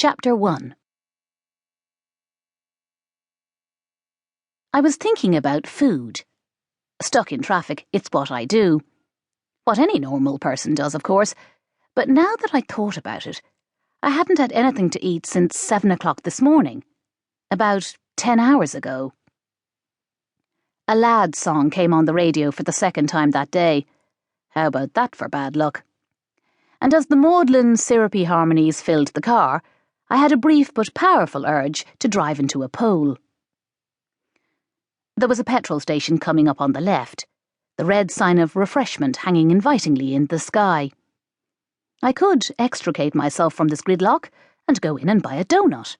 Chapter 1. I was thinking about food. Stuck in traffic, it's what I do. What any normal person does, of course. But now that I thought about it, I hadn't had anything to eat since 7 o'clock this morning. About 10 hours ago. A Laddz song came on the radio for the second time that day. How about that for bad luck? And as the maudlin, syrupy harmonies filled the car, I had a brief but powerful urge to drive into a pole. There was a petrol station coming up on the left, the red sign of refreshment hanging invitingly in the sky. I could extricate myself from this gridlock and go in and buy a donut.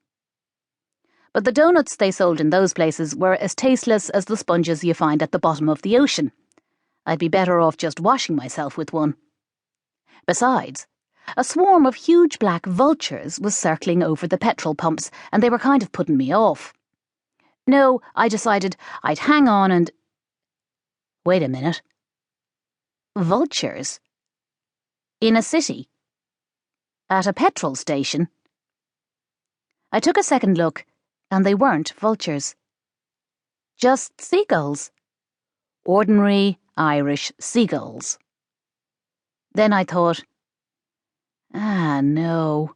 But the donuts they sold in those places were as tasteless as the sponges you find at the bottom of the ocean. I'd be better off just washing myself with one. Besides, a swarm of huge black vultures was circling over the petrol pumps, and they were kind of putting me off. No, I decided I'd hang on and... Wait a minute. Vultures? In a city? At a petrol station? I took a second look, and they weren't vultures. Just seagulls. Ordinary Irish seagulls. Then I thought, no,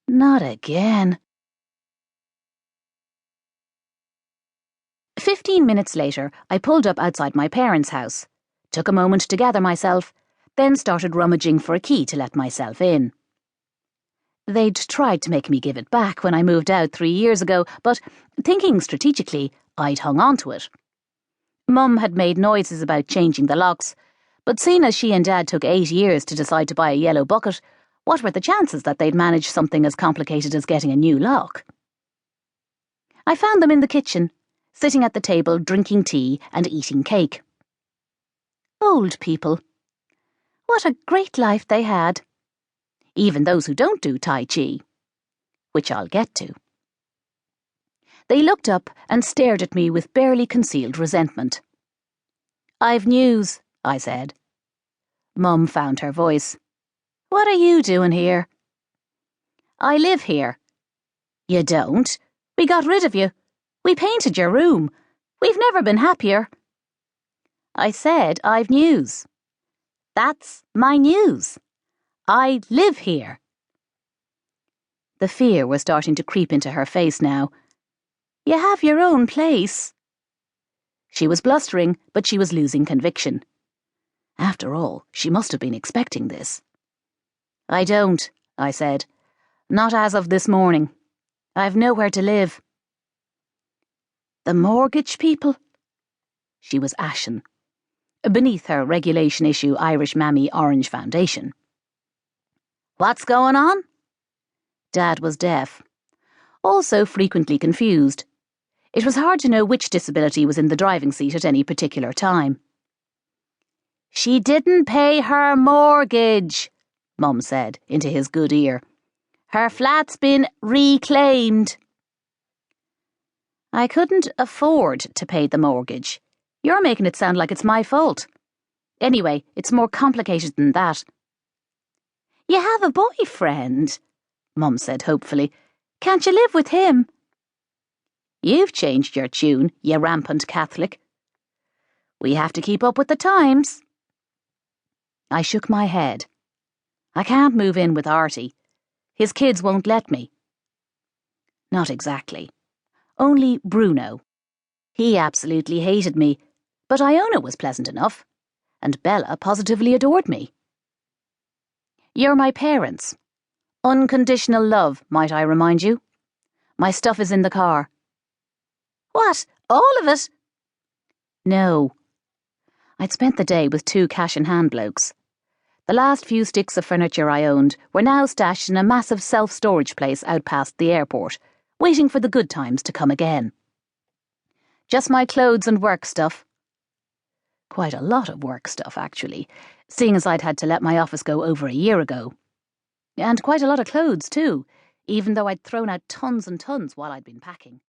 not again. 15 minutes later, I pulled up outside my parents' house, took a moment to gather myself, then started rummaging for a key to let myself in. They'd tried to make me give it back when I moved out 3 years ago, but, thinking strategically, I'd hung on to it. Mum had made noises about changing the locks, but seeing as she and Dad took 8 years to decide to buy a yellow bucket, what were the chances that they'd manage something as complicated as getting a new lock? I found them in the kitchen, sitting at the table drinking tea and eating cake. Old people. What a great life they had. Even those who don't do Tai Chi. Which I'll get to. They looked up and stared at me with barely concealed resentment. "I've news," I said. Mum found her voice. "What are you doing here?" "I live here." "You don't. We got rid of you. We painted your room. We've never been happier." "I said I've news." "That's my news. I live here." The fear was starting to creep into her face now. "You have your own place." She was blustering, but she was losing conviction. After all, she must have been expecting this. "I don't," I said. "Not as of this morning. I've nowhere to live." "The mortgage people?" She was ashen. Beneath her regulation issue Irish Mammy orange foundation. "What's going on?" Dad was deaf. Also frequently confused. It was hard to know which disability was in the driving seat at any particular time. "She didn't pay her mortgage," Mum said into his good ear. "Her flat's been reclaimed." "I couldn't afford to pay the mortgage. You're making it sound like it's my fault. Anyway, it's more complicated than that." "You have a boyfriend," Mum said hopefully. "Can't you live with him?" "You've changed your tune, you rampant Catholic." "We have to keep up with the times." I shook my head. "I can't move in with Artie. His kids won't let me." Not exactly. Only Bruno. He absolutely hated me, but Iona was pleasant enough, and Bella positively adored me. "You're my parents. Unconditional love, might I remind you? My stuff is in the car." "What, all of it?" "No." I'd spent the day with 2 cash-in-hand blokes. The last few sticks of furniture I owned were now stashed in a massive self-storage place out past the airport, waiting for the good times to come again. Just my clothes and work stuff. Quite a lot of work stuff, actually, seeing as I'd had to let my office go over a year ago. And quite a lot of clothes, too, even though I'd thrown out tons and tons while I'd been packing.